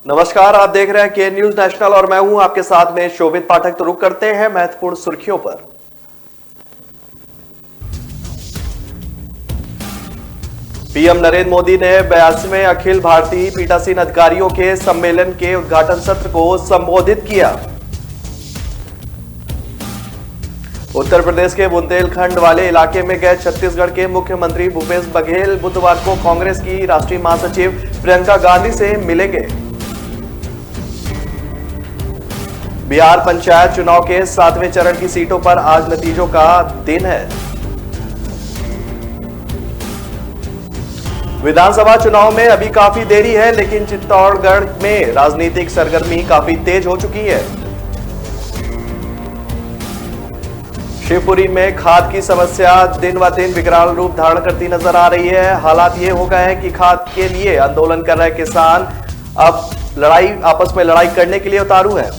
नमस्कार, आप देख रहे हैं के न्यूज नेशनल और मैं हूं आपके साथ में शोभित पाठक। तो रुक करते हैं महत्वपूर्ण सुर्खियों पर। पीएम नरेंद्र मोदी ने 82वें अखिल भारतीय पीठासीन अधिकारियों के सम्मेलन के उद्घाटन सत्र को संबोधित किया। उत्तर प्रदेश के बुंदेलखंड वाले इलाके में गए छत्तीसगढ़ के मुख्यमंत्री भूपेश बघेल बुधवार को कांग्रेस की राष्ट्रीय महासचिव प्रियंका गांधी से मिलेंगे। बिहार पंचायत चुनाव के 7वें चरण की सीटों पर आज नतीजों का दिन है। विधानसभा चुनाव में अभी काफी देरी है, लेकिन चित्तौड़गढ़ में राजनीतिक सरगर्मी काफी तेज हो चुकी है। शिवपुरी में खाद की समस्या दिन ब दिन विकराल रूप धारण करती नजर आ रही है। हालात ये हो गए हैं कि खाद के लिए आंदोलन कर रहे किसान अब आपस में लड़ाई करने के लिए उतारू हैं।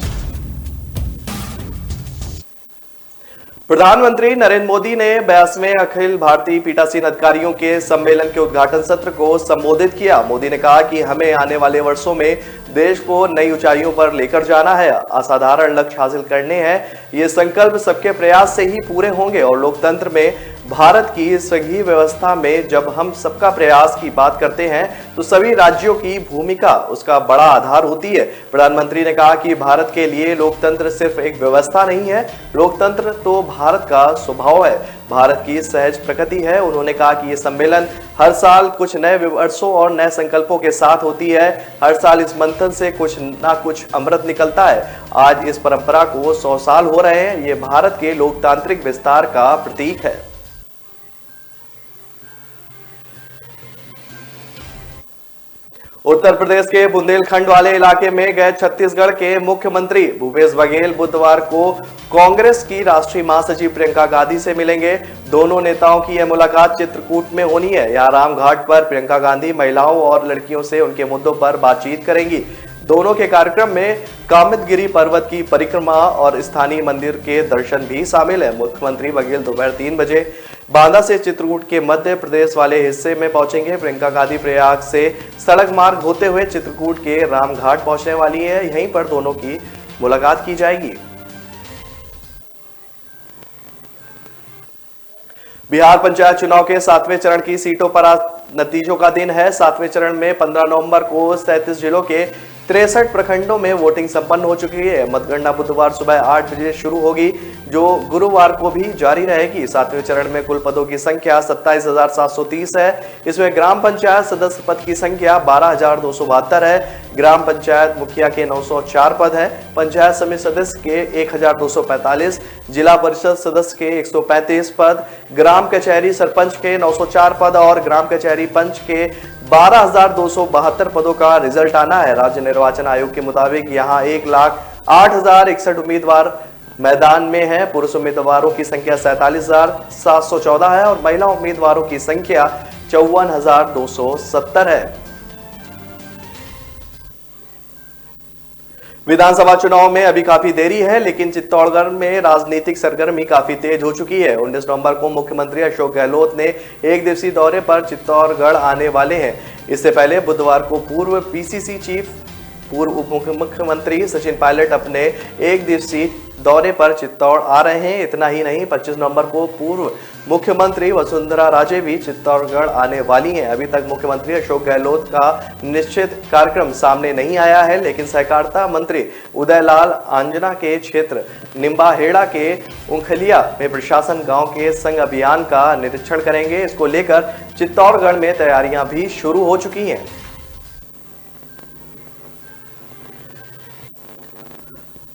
प्रधानमंत्री नरेंद्र मोदी ने 82वें अखिल भारतीय पीठासीन अधिकारियों के सम्मेलन के उद्घाटन सत्र को संबोधित किया। मोदी ने कहा कि हमें आने वाले वर्षों में देश को नई ऊंचाइयों पर लेकर जाना है, असाधारण लक्ष्य हासिल करने हैं। ये संकल्प सबके प्रयास से ही पूरे होंगे और लोकतंत्र में भारत की संघीय व्यवस्था में जब हम सबका प्रयास की बात करते हैं तो सभी राज्यों की भूमिका उसका बड़ा आधार होती है। प्रधानमंत्री ने कहा कि भारत के लिए लोकतंत्र सिर्फ एक व्यवस्था नहीं है, लोकतंत्र तो भारत का स्वभाव है, भारत की सहज प्रकृति है। उन्होंने कहा कि ये सम्मेलन हर साल कुछ नए विमर्शों और नए संकल्पों के साथ होती है। हर साल इस मंथन से कुछ ना कुछ अमृत निकलता है। आज इस परंपरा को 100 साल हो रहे हैं। ये भारत के लोकतांत्रिक विस्तार का प्रतीक है। उत्तर प्रदेश के बुंदेलखंड वाले इलाके में गए छत्तीसगढ़ के मुख्यमंत्री भूपेश बघेल बुधवार को कांग्रेस की राष्ट्रीय महासचिव प्रियंका गांधी से मिलेंगे। दोनों नेताओं की यह मुलाकात चित्रकूट में होनी है। यहां रामघाट पर प्रियंका गांधी महिलाओं और लड़कियों से उनके मुद्दों पर बातचीत करेंगी। दोनों के कार्यक्रम में कामितगिरी पर्वत की परिक्रमा और स्थानीय मंदिर के दर्शन भी शामिल है। मुख्यमंत्री बघेल दोपहर 3 बजे बांदा से चित्रकूट के मध्य प्रदेश वाले हिस्से में पहुंचेंगे। प्रियंका गांधी प्रयाग से सड़क मार्ग होते हुए चित्रकूट के रामघाट पहुंचने वाली है। यहीं पर दोनों की मुलाकात की जाएगी। बिहार पंचायत चुनाव के 7वें चरण की सीटों पर आज नतीजों का दिन है। 7वें चरण में 15 नवंबर को 37 जिलों के 63 प्रखंडों में वोटिंग संपन्न हो चुकी है। मतगणना बुधवार सुबह 8 बजे शुरू होगी, जो गुरुवार को भी जारी रहेगी। 7वें चरण में कुल पदों की संख्या 27,730 है। इसमें ग्राम पंचायत सदस्य पद की संख्या 12,272 है। ग्राम पंचायत मुखिया के 904 पद हैं। पंचायत समिति सदस्य के 1,245, जिला परिषद सदस्य के 135 पद, ग्राम कचहरी सरपंच के 904 पद और ग्राम कचहरी पंच के 12,272 पदों का रिजल्ट आना है। राज्य निर्वाचन आयोग के मुताबिक यहां 1,08,061 उम्मीदवार मैदान में है। पुरुष उम्मीदवारों की संख्या 47,714 है और महिला उम्मीदवारों की संख्या 54,270 है। विधानसभा चुनाव में अभी काफी देरी है, लेकिन चित्तौड़गढ़ में राजनीतिक सरगर्मी काफी तेज हो चुकी है। 19 नवंबर को मुख्यमंत्री अशोक गहलोत ने एक दिवसीय दौरे पर चित्तौड़गढ़ आने वाले हैं। इससे पहले बुधवार को पूर्व पीसीसी चीफ पूर्व उप मुख्यमंत्री सचिन पायलट अपने एक दिवसीय दौरे पर चित्तौड़ आ रहे हैं। इतना ही नहीं, 25 नवंबर को पूर्व मुख्यमंत्री वसुंधरा राजे भी चित्तौड़गढ़ आने वाली हैं। अभी तक मुख्यमंत्री अशोक गहलोत का निश्चित कार्यक्रम सामने नहीं आया है, लेकिन सहकारिता मंत्री उदयलाल आंजना के क्षेत्र निम्बाहेड़ा के उंखलिया में प्रशासन गांव के संग अभियान का निरीक्षण करेंगे। इसको लेकर चित्तौड़गढ़ में तैयारियां भी शुरू हो चुकी हैं।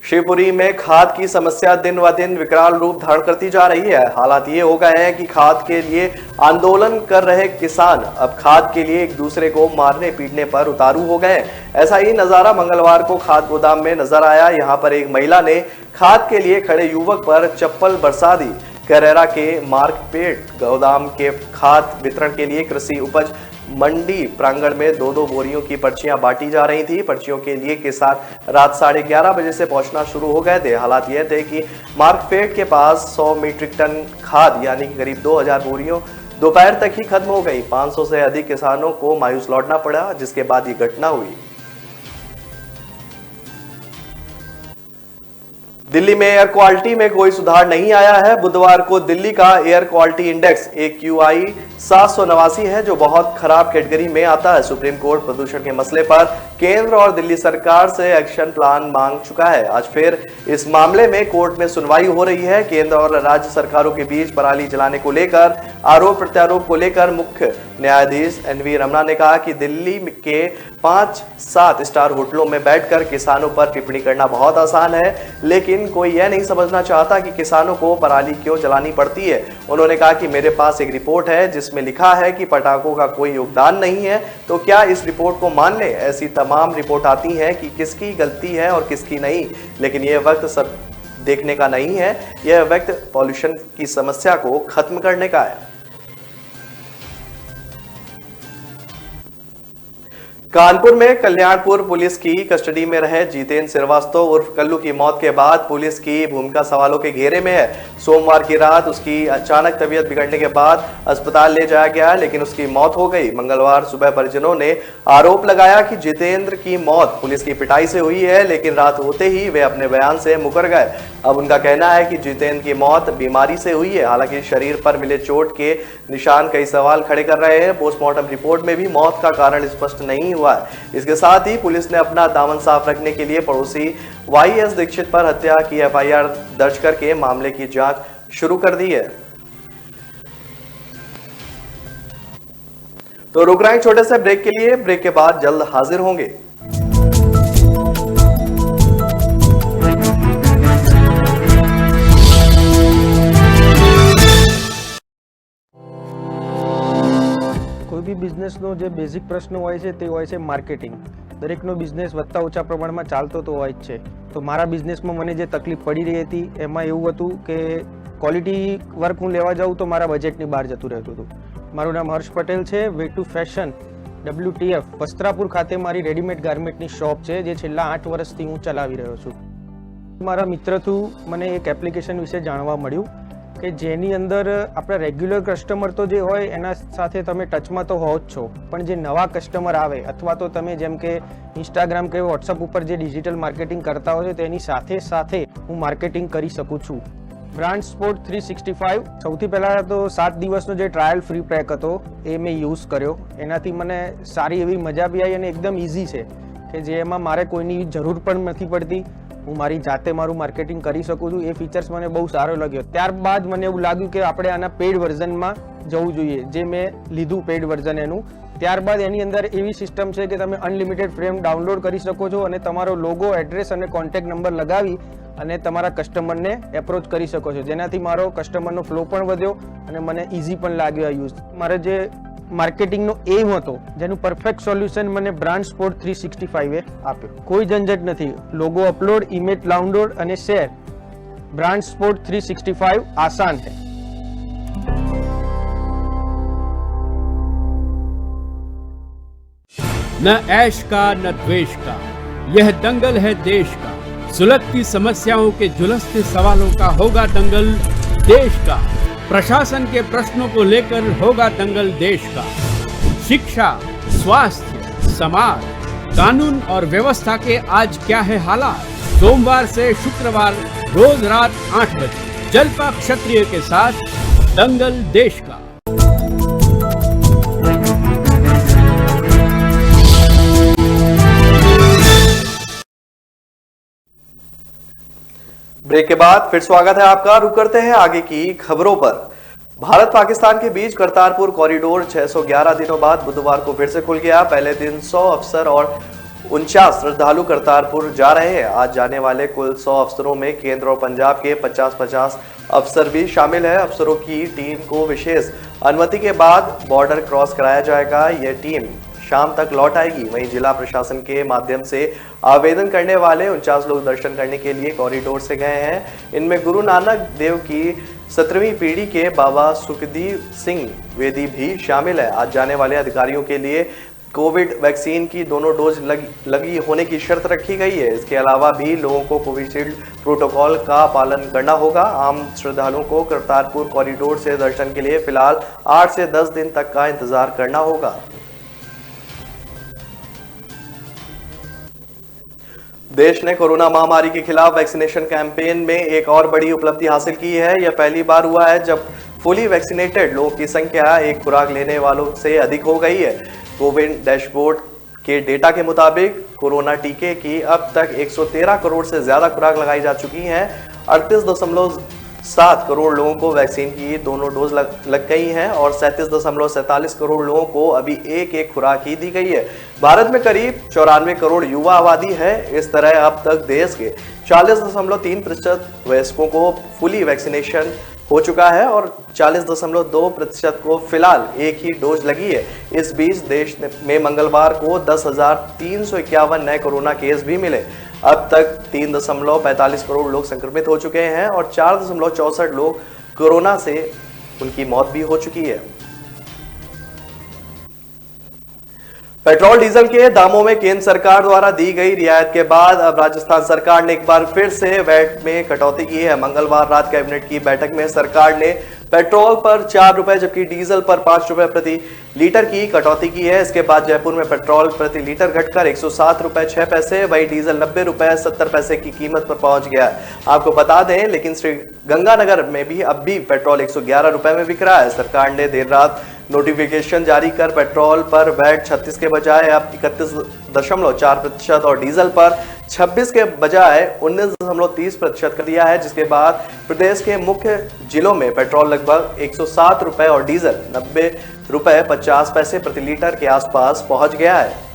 शिवपुरी में खाद की समस्या दिन ब दिन विकराल रूप धारण करती जा रही है। हालात ये हो गए हैं कि खाद के लिए आंदोलन कर रहे किसान अब खाद के लिए एक दूसरे को मारने पीटने पर उतारू हो गए। ऐसा ही नजारा मंगलवार को खाद गोदाम में नजर आया। यहां पर एक महिला ने खाद के लिए खड़े युवक पर चप्पल बरसा दी। करेरा के मार्कपेट गोदाम के खाद वितरण के लिए कृषि उपज मंडी प्रांगण में 2-2 बोरियों की पर्चियां बांटी जा रही थी। पर्चियों के लिए किसान रात 11:30 बजे से पहुंचना शुरू हो गए थे। हालात यह थे कि मार्कफेड के पास 100 मीट्रिक टन खाद यानी कि करीब 2000 बोरियों दोपहर तक ही खत्म हो गई। 500 से अधिक किसानों को मायूस लौटना पड़ा, जिसके बाद ये घटना हुई। दिल्ली में एयर क्वालिटी में कोई सुधार नहीं आया है। बुधवार को दिल्ली का एयर क्वालिटी इंडेक्स AQI 789 है, जो बहुत खराब कैटेगरी में आता है। सुप्रीम कोर्ट प्रदूषण के मसले पर केंद्र और दिल्ली सरकार से एक्शन प्लान मांग चुका है। आज फिर इस मामले में कोर्ट में सुनवाई हो रही है। केंद्र और राज्य सरकारों के बीच पराली जलाने को लेकर आरोप प्रत्यारोप को लेकर मुख्य न्यायाधीश NV रमना ने कहा कि दिल्ली के 5-7 स्टार होटलों में बैठकर किसानों पर टिप्पणी करना बहुत आसान है, लेकिन कोई यह नहीं समझना चाहता कि किसानों को पराली क्यों जलानी पड़ती है। उन्होंने कहा कि मेरे पास एक रिपोर्ट है जिसमें लिखा है कि पटाखों का कोई योगदान नहीं है, तो क्या इस रिपोर्ट को मान ले? ऐसी तमाम रिपोर्ट आती हैं कि किसकी गलती है और किसकी नहीं, लेकिन यह वक्त सब देखने का नहीं है। यह वक्त पॉल्यूशन की समस्या को खत्म करने का है। कानपुर में कल्याणपुर पुलिस की कस्टडी में रहे जितेंद्र श्रीवास्तव उर्फ कल्लू की मौत के बाद पुलिस की भूमिका सवालों के घेरे में है। सोमवार की रात उसकी अचानक तबीयत बिगड़ने के बाद अस्पताल ले जाया गया, लेकिन उसकी मौत हो गई। मंगलवार सुबह परिजनों ने आरोप लगाया कि जितेंद्र की मौत पुलिस की पिटाई से हुई है, लेकिन रात होते ही वे अपने बयान से मुकर गए। अब उनका कहना है कि जितेंद्र की मौत बीमारी से हुई है। हालांकि शरीर पर मिले चोट के निशान कई सवाल खड़े कर रहे हैं। पोस्टमार्टम रिपोर्ट में भी मौत का कारण स्पष्ट नहीं हुआ है। इसके साथ ही पुलिस ने अपना दामन साफ रखने के लिए पड़ोसी YS दीक्षित पर हत्या की FIR दर्ज करके मामले की जांच शुरू कर दी है। तो रुक रहे हैं छोटे से ब्रेक के लिए। ब्रेक के बाद जल्द हाजिर होंगे। કોઈ બી બિઝનેસનો જે બેઝિક પ્રશ્ન હોય છે તે હોય છે માર્કેટિંગ. દરેકનો બિઝનેસ વધતા ઓછા પ્રમાણમાં ચાલતો તો હોય જ છે. તો મારા બિઝનેસમાં મને જે તકલીફ પડી રહી હતી એમાં એવું હતું કે ક્વોલિટી વર્ક હું લેવા જાઉં તો મારા બજેટની બહાર જતું રહેતું હતું. મારું નામ હર્ષ પટેલ છે. Way to fashion WTF Vastrapur ખાતે મારી રેડીમેડ ગાર્મેન્ટની શોપ છે, જે છેલ્લા 8 વર્ષથી હું ચલાવી રહ્યો છું. મારા મિત્ર થ્રુ મને એક એપ્લિકેશન વિશે જાણવા મળ્યું કે જેની અંદર આપણા રેગ્યુલર કસ્ટમર તો જે હોય એના સાથે તમે ટચમાં તો હો જ છો, પણ જે નવા કસ્ટમર આવે અથવા તો તમે જેમ કે ઇન્સ્ટાગ્રામ કે વોટ્સઅપ ઉપર જે ડિજિટલ માર્કેટિંગ કરતા હોય તેની સાથે સાથે હું માર્કેટિંગ કરી શકું છું. બ્રાન્ડ સ્પોર્ટ 365 સૌથી પહેલાં તો 7 દિવસનો જે ટ્રાયલ ફ્રી પેક હતો એ મેં યુઝ કર્યો. એનાથી મને સારી એવી મજા બી આવી અને એકદમ ઇઝી છે કે જેમાં મારે કોઈની જરૂર પણ નથી પડતી. હું મારી જાતે મારું માર્કેટિંગ કરી શકું છું. એ ફીચર્સ મને બહુ સારો લાગ્યો. ત્યારબાદ મને એવું લાગ્યું કે આપણે આના પેઇડ વર્ઝનમાં જવું જોઈએ, જે મેં લીધું પેઇડ વર્ઝન એનું. ત્યારબાદ એની અંદર એવી સિસ્ટમ છે કે તમે અનલિમિટેડ ફ્રેમ ડાઉનલોડ કરી શકો છો અને તમારો લોગો, એડ્રેસ અને કોન્ટેક્ટ નંબર લગાવી અને તમારા કસ્ટમરને એપ્રોચ કરી શકો છો, જેનાથી મારો કસ્ટમરનો ફ્લો પણ વધ્યો અને મને ઇઝી પણ લાગ્યો આ યુઝ. મારે જે માર્કેટિંગનો એમ હતો જેનું પરફેક્ટ સોલ્યુશન મને બ્રાન્ડ સ્પોર્ટ 365 એ આપ્યો. કોઈ ઝંઝટ નથી. લોગો અપલોડ, ઇમેજ ડાઉનલોડ અને શેર. બ્રાન્ડ સ્પોર્ટ 365 आसान है. न ऐश का न द्वेष का, यह दंगल है देश का. सुलगती समस्याओं के झुलसते सवालों का होगा दंगल देश का. प्रशासन के प्रश्नों को लेकर होगा दंगल देश का. शिक्षा, स्वास्थ्य, समाज, कानून और व्यवस्था के आज क्या है हालात. सोमवार से शुक्रवार रोज रात 8 बजे जलपा क्षत्रिय के साथ दंगल देश का. ब्रेक के बाद फिर स्वागत है आपका। रुक करते हैं आगे की खबरों पर। भारत पाकिस्तान के बीच करतारपुर कॉरिडोर 611 दिनों बाद बुधवार को फिर से खुल गया। पहले दिन 100 अफसर और 49 श्रद्धालु करतारपुर जा रहे हैं। आज जाने वाले कुल 100 अफसरों में केंद्र और पंजाब के 50-50 अफसर भी शामिल है। अफसरों की टीम को विशेष अनुमति के बाद बॉर्डर क्रॉस कराया जाएगा। यह टीम शाम तक लौट आएगी। वहीं जिला प्रशासन के माध्यम से आवेदन करने वाले 49 लोग दर्शन करने के लिए कॉरिडोर से गए हैं। इनमें गुरु नानक देव की 17वीं पीढ़ी के बाबा सुखदेव सिंह वेदी भी शामिल है। आज जाने वाले अधिकारियों के लिए कोविड वैक्सीन की दोनों डोज लगी होने की शर्त रखी गई है। इसके अलावा भी लोगों को कोविशील्ड प्रोटोकॉल का पालन करना होगा। आम श्रद्धालुओं को करतारपुर कॉरिडोर से दर्शन के लिए फिलहाल 8 से 10 दिन तक का इंतजार करना होगा। देश ने कोरोना महामारी के खिलाफ वैक्सीनेशन कैंपेन में एक और बड़ी उपलब्धि हासिल की है। यह पहली बार हुआ है जब फुली वैक्सीनेटेड लोगों की संख्या एक खुराक लेने वालों से अधिक हो गई है। कोविन डैशबोर्ड के डेटा के मुताबिक कोरोना टीके की अब तक 113 करोड़ से ज्यादा खुराक लगाई जा चुकी हैं। 38.7 करोड़ लोगों को वैक्सीन की दोनों डोज लग गई हैं और 37.47 करोड़ लोगों को अभी एक खुराक ही दी गई है। भारत में करीब 94 करोड़ युवा आबादी है। इस तरह अब तक देश के 40.3% वयस्कों को फुली वैक्सीनेशन हो चुका है और 40.2% को फिलहाल एक ही डोज लगी है। इस बीच देश में मंगलवार को 10,351 नए कोरोना केस भी मिले। अब तक 3.45 करोड़ लोग संक्रमित हो चुके हैं और 4.64 लोग कोरोना से उनकी मौत भी हो चुकी है। पेट्रोल डीजल के दामों में केंद्र सरकार द्वारा दी गई रियायत के बाद अब राजस्थान सरकार ने एक बार फिर से वैट में कटौती की है। मंगलवार रात कैबिनेट की बैठक में सरकार ने पेट्रोल पर 4 रुपए जबकि डीजल पर 5 रुपए प्रति लीटर की कटौती की है। इसके बाद जयपुर में पेट्रोल प्रति लीटर घटकर 107 रुपए 6 पैसे, वही डीजल 90 रुपए 70 पैसे की कीमत पर पहुंच गया है। आपको बता दें, लेकिन श्री गंगानगर में भी अब भी पेट्रोल 111 रुपए में बिक रहा है। सरकार ने देर रात नोटिफिकेशन जारी कर पेट्रोल पर वैट 36 के बजाय अब 31.4% और डीजल पर 26 के बजाय 19.30% कर दिया है, जिसके बाद प्रदेश के मुख्य जिलों में पेट्रोल लगभग 107 रुपए और डीजल 90 रुपए 50 पैसे प्रति लीटर के आसपास पहुंच गया है।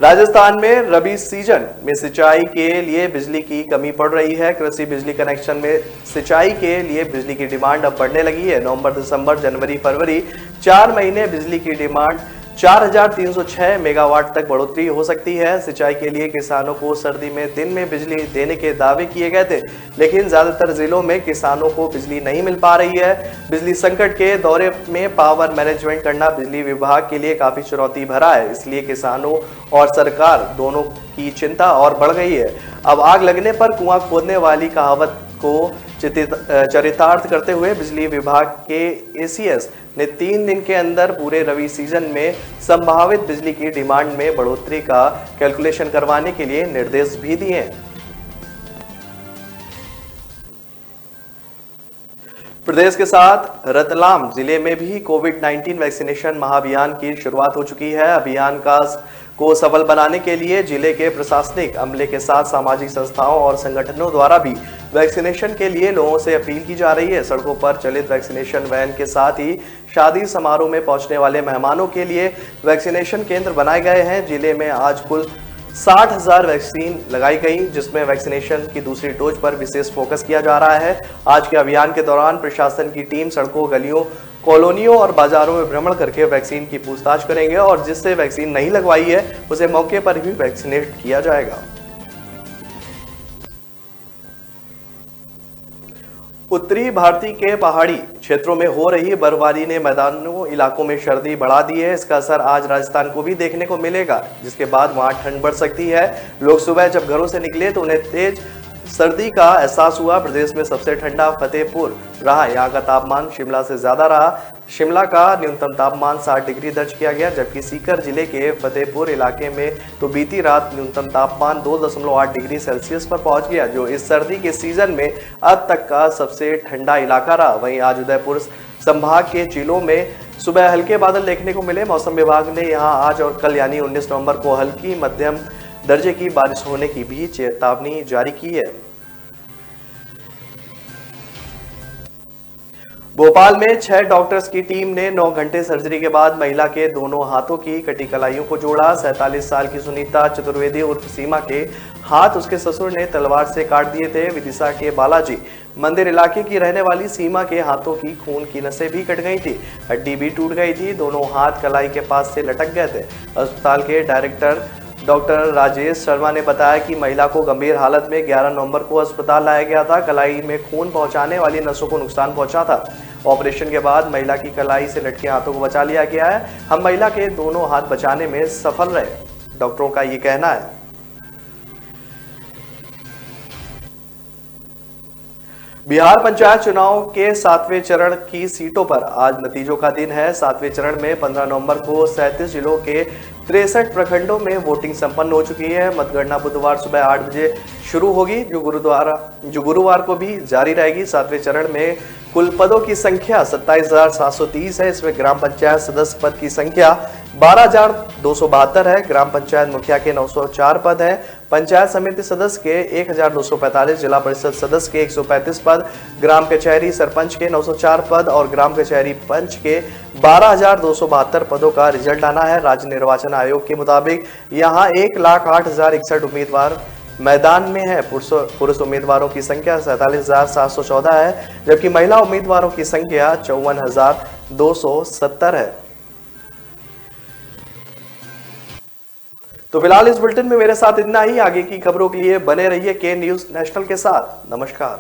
राजस्थान में रबी सीजन में सिंचाई के लिए बिजली की कमी पड़ रही है। कृषि बिजली कनेक्शन में सिंचाई के लिए बिजली की डिमांड अब बढ़ने लगी है। नवंबर, दिसंबर, जनवरी, फरवरी 4 महीने बिजली की डिमांड 4,306 मेगावाट तक बढ़ोतरी हो सकती है। सिंचाई के लिए किसानों को सर्दी में दिन में बिजली देने के दावे किए गए थे, लेकिन ज्यादातर जिलों में किसानों को बिजली नहीं मिल पा रही है। बिजली संकट के दौरे में पावर मैनेजमेंट करना बिजली विभाग के लिए काफी चुनौती भरा है, इसलिए किसानों और सरकार दोनों की चिंता और बढ़ गई है। अब आग लगने पर कुआं खोदने वाली कहावत को चरितार्थ करते हुए बिजली विभाग के एसीएस ने 3 दिन के अंदर पूरे रबी सीजन में संभावित बिजली की डिमांड में बढ़ोतरी का कैलकुलेशन करवाने के लिए निर्देश भी दिए हैं। प्रदेश के साथ रतलाम जिले में भी कोविड-19 वैक्सीनेशन महाअभियान की शुरुआत हो चुकी है। अभियान को सफल बनाने के लिए जिले के प्रशासनिक अमले के साथ सामाजिक संस्थाओं और संगठनों द्वारा भी वैक्सीनेशन के लिए लोगों से अपील की जा रही है। सड़कों पर चलित वैक्सीनेशन वैन के साथ ही शादी समारोह में पहुंचने वाले मेहमानों के लिए वैक्सीनेशन केंद्र बनाए गए हैं। जिले में आज कुल 60,000 वैक्सीन लगाई गई, जिसमें वैक्सीनेशन की दूसरी डोज पर विशेष फोकस किया जा रहा है। आज के अभियान के दौरान प्रशासन की टीम सड़कों, गलियों, कॉलोनियों और बाजारों में भ्रमण करके वैक्सीन की पूछताछ करेंगे और जिससे वैक्सीन नहीं लगवाई है उसे मौके पर ही वैक्सीनेट किया जाएगा। उत्तरी भारतीय के पहाड़ी क्षेत्रों में हो रही बर्फबारी ने मैदानों इलाकों में सर्दी बढ़ा दी है। इसका असर आज राजस्थान को भी देखने को मिलेगा, जिसके बाद वहां ठंड बढ़ सकती है। लोग सुबह जब घरों से निकले तो उन्हें तेज सर्दी का एहसास हुआ। प्रदेश में सबसे ठंडा फतेहपुर रहा। यहाँ का तापमान शिमला से ज्यादा रहा। शिमला का न्यूनतम तापमान 60 डिग्री दर्ज किया गया, जबकि सीकर जिले के फतेहपुर इलाके में तो बीती रात न्यूनतम तापमान 2.8 डिग्री सेल्सियस पर पहुंच गया, जो इस सर्दी के सीजन में अब तक का सबसे ठंडा इलाका रहा। वहीं आज उदयपुर संभाग के जिलों में सुबह हल्के बादल देखने को मिले। मौसम विभाग ने यहाँ आज और कल यानी 19 नवंबर को हल्की मध्यम दर्जे की बारिश होने की भी चेतावनी जारी की है। भोपाल में 6 डॉक्टर्स की टीम ने 9 घंटे सर्जरी के बाद महिला के दोनों हाथों की कटी कलाइयों को जोड़ा। 47 साल की सुनीता चतुर्वेदी उर्फ सीमा के हाथ उसके ससुर ने तलवार से काट दिए थे। विदिशा के बालाजी मंदिर इलाके की रहने वाली सीमा के हाथों की खून की नसें भी कट गई थी, हड्डी भी टूट गई थी। दोनों हाथ कलाई के पास से लटक गए थे। अस्पताल के डायरेक्टर डॉक्टर राजेश शर्मा ने बताया कि महिला को गंभीर हालत में 11 नवंबर को अस्पताल लाया गया था। कलाई में खून पहुंचाने वाली नसों को नुकसान पहुंचा था। ऑपरेशन के बाद महिला की कलाई से लटके हाथों को बचा लिया गया है। हम महिला के दोनों हाथ बचाने में सफल रहे, डॉक्टरों का ये कहना है। बिहार पंचायत चुनाव के 7वें चरण की सीटों पर आज नतीजों का दिन है। 7वें चरण में 15 नवंबर को 37 जिलों के 63 प्रखंडों में वोटिंग संपन्न हो चुकी है। मतगणना बुधवार सुबह 8 बजे शुरू होगी, जो गुरुवार को भी जारी रहेगी। 7वें चरण में कुल पदों की संख्या 27,730 है। इसमें ग्राम पंचायत सदस्य पद की संख्या 12,272 है। ग्राम पंचायत मुखिया के 904 पद है। पंचायत समिति सदस्य के 1,245, जिला परिषद सदस्य के 135 पद, ग्राम कचहरी सरपंच के 904 पद और ग्राम कचहरी पंच के 12,272 पदों का रिजल्ट आना है। राज्य निर्वाचन आयोग के मुताबिक यहां 1,08,061 उम्मीदवार मैदान में है। पुरुष उम्मीदवारों की संख्या 47,714 है, जबकि महिला उम्मीदवारों की संख्या 54,270 है। तो फिलहाल इस बुलेटिन में मेरे साथ इतना ही। आगे की खबरों के लिए बने रहिए के न्यूज नेशनल के साथ। नमस्कार।